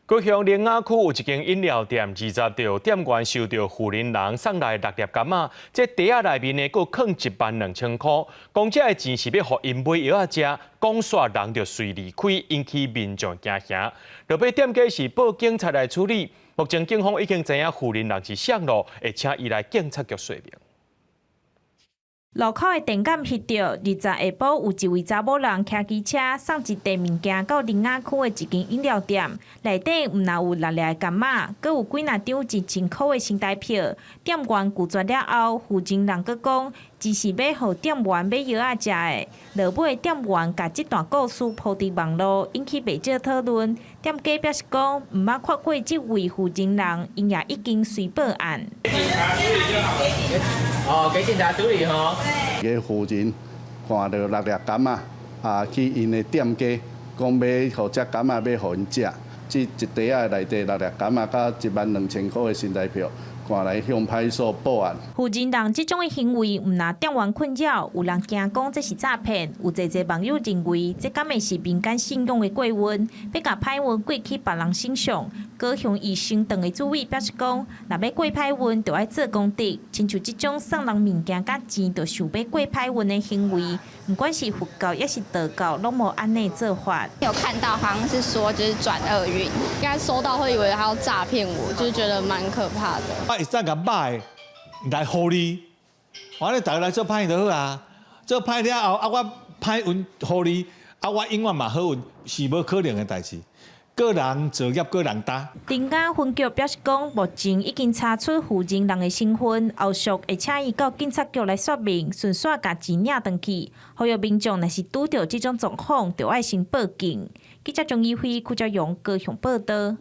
高雄莲雅区有一间饮料店，20号店员收到富人人送来6粒柑仔，这袋仔内面呢，佫放12000块。讲这个钱是要互因买药仔食，讲煞人就随离开，引起民众惊吓。落尾店家是报警察来处理。目前警方已经知影富人人是上路，会请伊来警察局说明。路口的电杆翕到，20下晡有一位查某人骑机车送一袋物件到莲雅区的一间饮料店，内底唔但有6粒的柑仔，佮有几若张1000块的新台票。店员拒绝了后，负责人佮讲，只是要互店员买药仔食的。落尾店员甲这段故事铺伫网络，引起不少讨论。店家表示讲，唔捌看过这位负责人，因也已经随报案。哦，给警察处理吼。个附近看到6粒柑仔，去因的店家讲要互只柑仔要互因食，这一袋仔内底6粒柑仔，甲12000块的新台票，赶来向派出所报案。负责人这种的行为，唔拿店员困扰，有人惊讲这是诈骗，有侪网友认为这敢会是民间信用的过运，要甲歹运过去别人身上。高雄医生邓的主委表示讲，若要过歹运，就要做功德，亲像这种送人物件甲钱，就想要过歹运的行为，不管是佛教也是道教，拢无安尼做法。有看到好像是说就是转厄运，应该收到会以为他要诈骗我，就是觉得蛮可怕的。会使甲歹来互你，我咧大家来做歹就好啊，做歹了后我歹运互你，我永远嘛好运是无可能的代志。个人作业个人担。莲雅分局表示讲，目前已经查出负责人的身份，后续会请伊到警察局来说明，顺续甲钱领回去。呼吁民众若是拄到这种状况，就要先报警。记者钟义辉、邱家勇高雄报道。